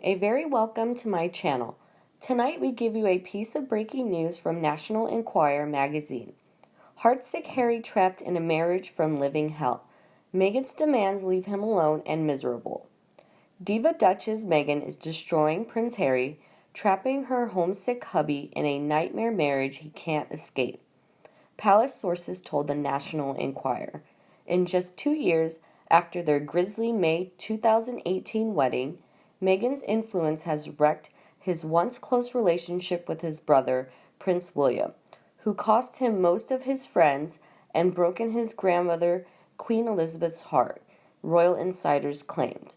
a very welcome to my channel. Tonight we give you a piece of breaking news from National Enquirer magazine. Heartsick Harry trapped in a marriage from living hell. Meghan's demands leave him alone and miserable. Diva Duchess Meghan is destroying Prince Harry, trapping her homesick hubby in a nightmare marriage he can't escape. Palace sources told the National Enquirer. In just 2 years after their grisly May 2018 wedding, Meghan's influence has wrecked his once close relationship with his brother, Prince William, who cost him most of his friends and broken his grandmother, Queen Elizabeth's heart, royal insiders claimed.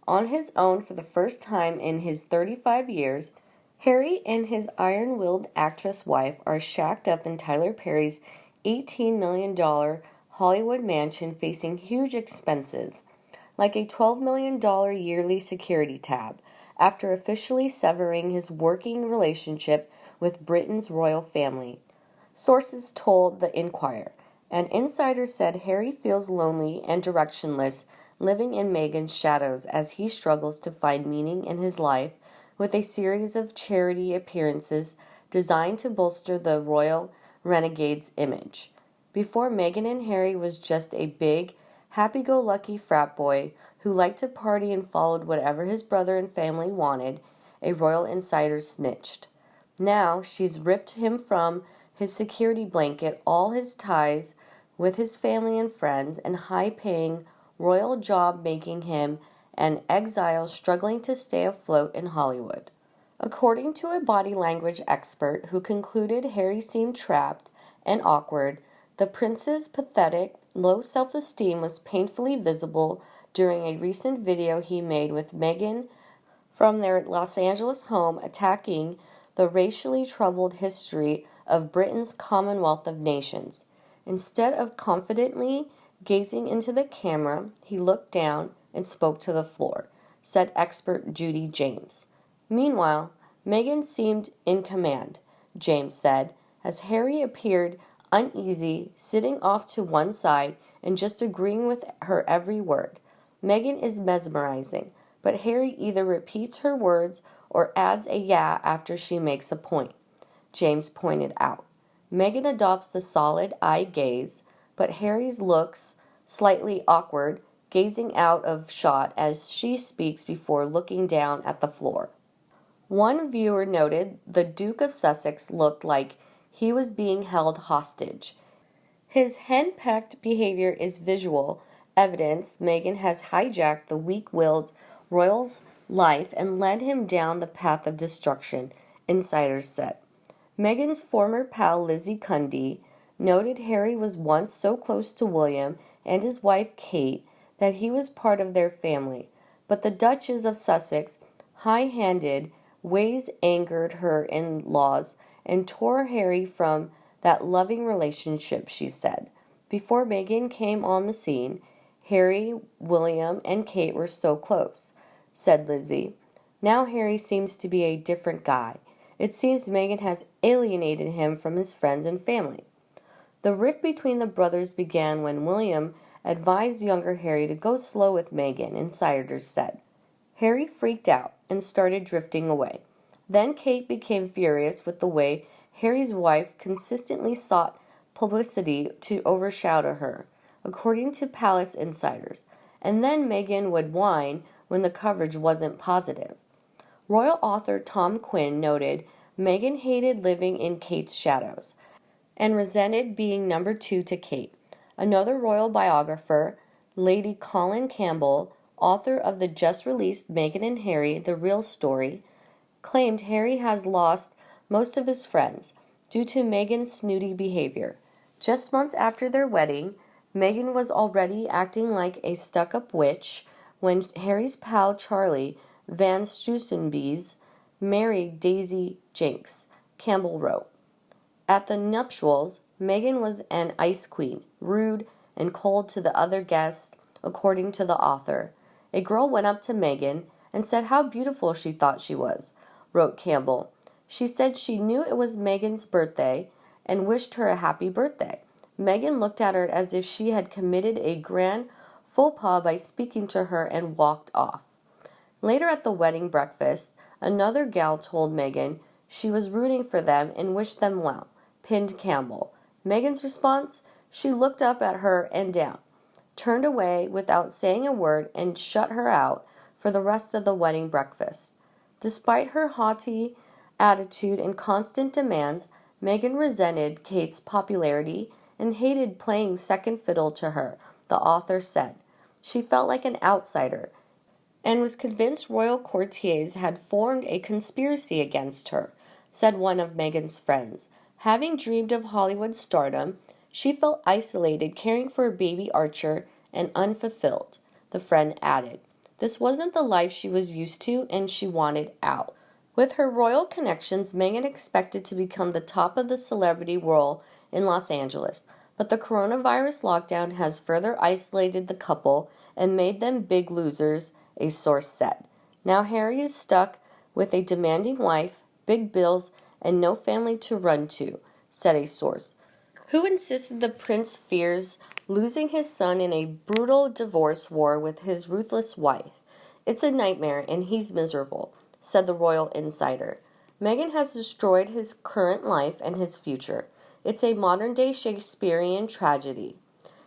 On his own for the first time in his 35 years, Harry and his iron-willed actress wife are shacked up in Tyler Perry's $18 million Hollywood mansion facing huge expenses, like a $12 million yearly security tab, after officially severing his working relationship with Britain's royal family. Sources told the Enquirer. An insider said Harry feels lonely and directionless, living in Meghan's shadows as he struggles to find meaning in his life with a series of charity appearances designed to bolster the royal renegade's image. Before, Meghan and Harry was just a big, happy-go-lucky frat boy who liked to party and followed whatever his brother and family wanted, a royal insider snitched. Now, she's ripped him from his security blanket, all his ties with his family and friends, and high-paying royal job, making him an exile struggling to stay afloat in Hollywood. According to a body language expert who concluded Harry seemed trapped and awkward, the prince's pathetic, low self-esteem was painfully visible during a recent video he made with Meghan from their Los Angeles home attacking the racially troubled history of Britain's Commonwealth of Nations. Instead of confidently gazing into the camera, he looked down and spoke to the floor, said expert Judy James. Meanwhile, Meghan seemed in command, James said, as Harry appeared uneasy, sitting off to one side and just agreeing with her every word. Meghan is mesmerizing, but Harry either repeats her words or adds a yeah after she makes a point, James pointed out. Meghan adopts the solid eye gaze, but Harry's looks slightly awkward, gazing out of shot as she speaks before looking down at the floor. One viewer noted the Duke of Sussex looked like he was being held hostage. His henpecked behavior is visual evidence Meghan has hijacked the weak-willed royal's life and led him down the path of destruction, insiders said. Meghan's former pal Lizzie Cundy noted Harry was once so close to William and his wife Kate that he was part of their family, but the Duchess of Sussex, high-handed ways angered her in-laws and tore Harry from that loving relationship, she said. Before Meghan came on the scene, Harry, William, and Kate were so close, said Lizzie. Now Harry seems to be a different guy. It seems Meghan has alienated him from his friends and family. The rift between the brothers began when William advised younger Harry to go slow with Meghan, insiders said. Harry freaked out and started drifting away. Then Kate became furious with the way Harry's wife consistently sought publicity to overshadow her, according to Palace insiders. And then Meghan would whine when the coverage wasn't positive. Royal author Tom Quinn noted Meghan hated living in Kate's shadows and resented being number 2 to Kate. Another royal biographer, Lady Colin Campbell, author of the just-released Meghan and Harry, The Real Story, claimed Harry has lost most of his friends due to Meghan's snooty behavior. Just months after their wedding, Meghan was already acting like a stuck-up witch when Harry's pal Charlie Van Strusenbees married Daisy Jenks, Campbell wrote. At the nuptials, Meghan was an ice queen, rude and cold to the other guests, according to the author. A girl went up to Meghan and said how beautiful she thought she was, wrote Campbell. She said she knew it was Meghan's birthday and wished her a happy birthday. Meghan looked at her as if she had committed a grand faux pas by speaking to her and walked off. Later at the wedding breakfast, another gal told Meghan she was rooting for them and wished them well, pinned Campbell. Meghan's response? She looked up at her and down, turned away without saying a word, and shut her out for the rest of the wedding breakfast. Despite her haughty attitude and constant demands, Meghan resented Kate's popularity and hated playing second fiddle to her, the author said. She felt like an outsider and was convinced royal courtiers had formed a conspiracy against her, said one of Meghan's friends. Having dreamed of Hollywood stardom, she felt isolated caring for a baby Archer and unfulfilled, the friend added. This wasn't the life she was used to, and she wanted out. With her royal connections, Meghan expected to become the top of the celebrity world in Los Angeles, but the coronavirus lockdown has further isolated the couple and made them big losers, a source said. Now Harry is stuck with a demanding wife, big bills, and no family to run to, said a source, who insisted the prince fears losing his son in a brutal divorce war with his ruthless wife. It's a nightmare and he's miserable, said the royal insider. Meghan has destroyed his current life and his future. It's a modern-day Shakespearean tragedy.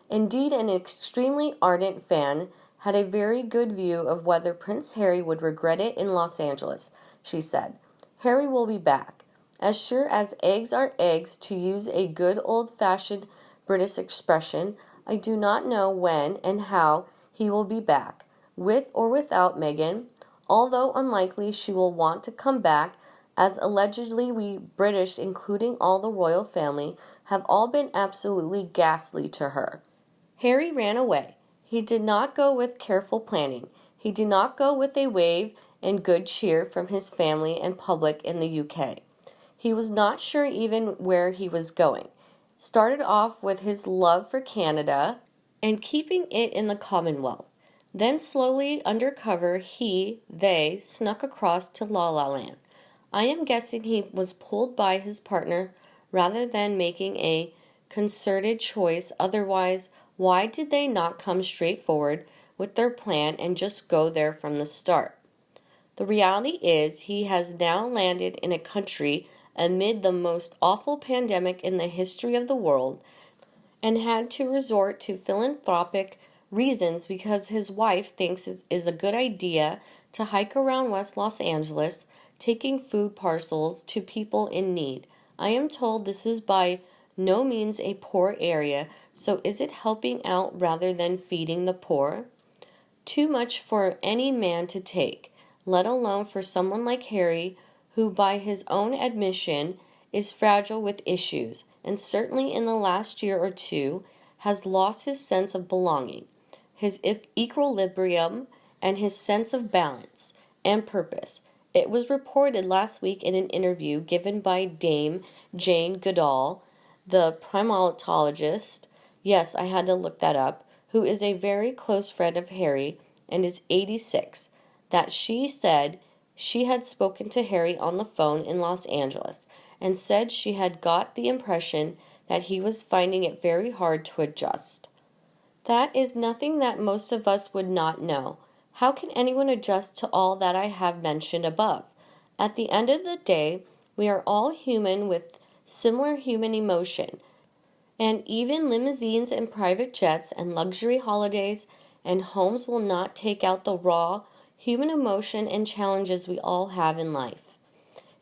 Indeed, an extremely ardent fan had a very good view of whether Prince Harry would regret it in Los Angeles, she said. Harry will be back. As sure as eggs are eggs, to use a good old-fashioned British expression, I do not know when and how he will be back, with or without Meghan, although unlikely she will want to come back, as allegedly we British, including all the royal family, have all been absolutely ghastly to her. Harry ran away. He did not go with careful planning. He did not go with a wave and good cheer from his family and public in the UK. He was not sure even where he was going. Started off with his love for Canada and keeping it in the Commonwealth. Then slowly, undercover, they snuck across to La La Land. I am guessing he was pulled by his partner rather than making a concerted choice. Otherwise, why did they not come straight forward with their plan and just go there from the start? The reality is he has now landed in a country amid the most awful pandemic in the history of the world and had to resort to philanthropic reasons because his wife thinks it is a good idea to hike around West Los Angeles taking food parcels to people in need. I am told this is by no means a poor area, so is it helping out rather than feeding the poor? Too much for any man to take, let alone for someone like Harry, who by his own admission is fragile with issues, and certainly in the last year or two has lost his sense of belonging, his equilibrium, and his sense of balance and purpose. It was reported last week in an interview given by Dame Jane Goodall, the primatologist, yes, I had to look that up, who is a very close friend of Harry and is 86, that she said she had spoken to Harry on the phone in Los Angeles and said she had got the impression that he was finding it very hard to adjust. That is nothing that most of us would not know. How can anyone adjust to all that I have mentioned above? At the end of the day, we are all human with similar human emotion, and even limousines and private jets and luxury holidays and homes will not take out the raw human emotion and challenges we all have in life.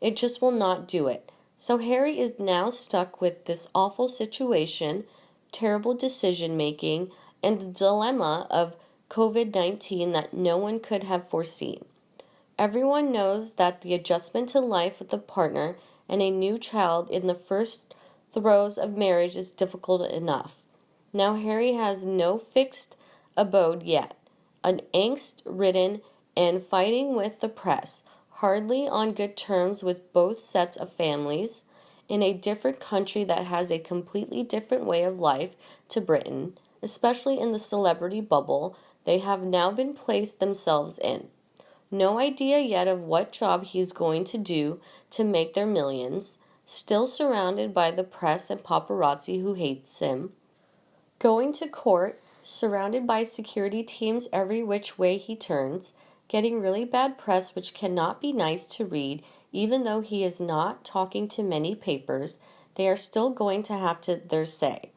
It just will not do it. So Harry is now stuck with this awful situation, terrible decision making, and the dilemma of COVID-19 that no one could have foreseen. Everyone knows that the adjustment to life with a partner and a new child in the first throes of marriage is difficult enough. Now Harry has no fixed abode yet, an angst-ridden and fighting with the press, hardly on good terms with both sets of families, in a different country that has a completely different way of life to Britain, especially in the celebrity bubble they have now been placed themselves in. No idea yet of what job he's going to do to make their millions, still surrounded by the press and paparazzi who hates him, going to court, surrounded by security teams every which way he turns, getting really bad press, which cannot be nice to read. Even though he is not talking to many papers, they are still going to have their say.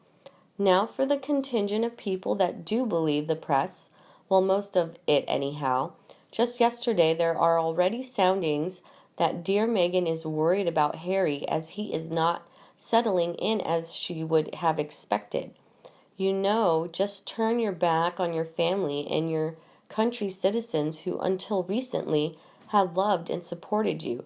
Now for the contingent of people that do believe the press, well, most of it anyhow. Just yesterday there are already soundings that dear Meghan is worried about Harry as he is not settling in as she would have expected. You know, just turn your back on your family and your country citizens who until recently had loved and supported you.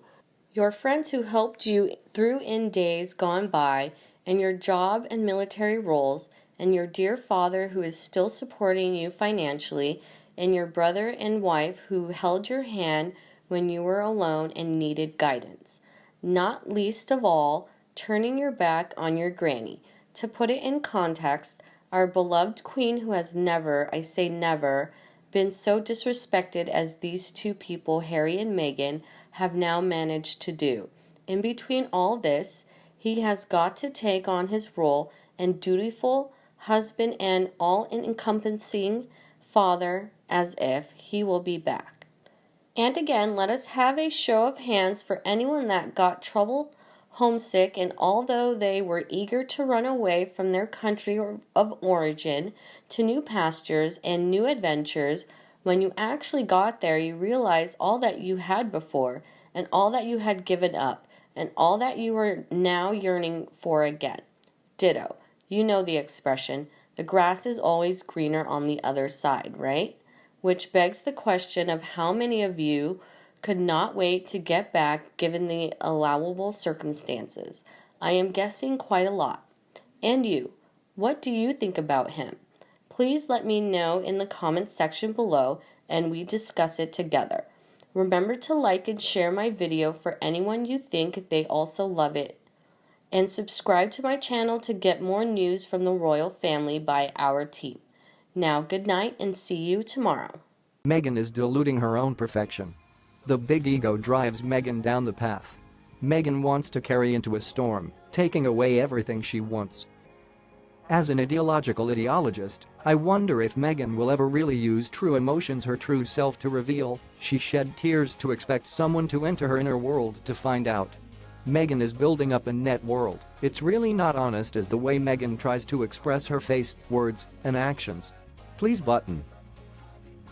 Your friends who helped you through in days gone by, and your job and military roles, and your dear father who is still supporting you financially, and your brother and wife who held your hand when you were alone and needed guidance. Not least of all, turning your back on your granny. To put it in context, our beloved queen who has never, I say never, been so disrespected as these two people, Harry and Meghan, have now managed to do. In between all this, he has got to take on his role and dutiful husband and all-encompassing father as if he will be back. And again, let us have a show of hands for anyone that got trouble homesick, and although they were eager to run away from their country of origin to new pastures and new adventures, when you actually got there, you realized all that you had before, and all that you had given up, and all that you were now yearning for again. Ditto. You know the expression, the grass is always greener on the other side, right? Which begs the question of how many of you could not wait to get back given the allowable circumstances. I am guessing quite a lot. And you, what do you think about him? Please let me know in the comments section below and we discuss it together. Remember to like and share my video for anyone you think they also love it. And subscribe to my channel to get more news from the royal family by our team. Now, good night and see you tomorrow. Meghan is diluting her own perfection. The big ego drives Meghan down the path. Meghan wants to carry into a storm, taking away everything she wants. As an ideological ideologist, I wonder if Meghan will ever really use true emotions, her true self to reveal. She shed tears to expect someone to enter her inner world to find out. Meghan is building up a net world. It's really not honest as the way Meghan tries to express her face, words, and actions. Please button.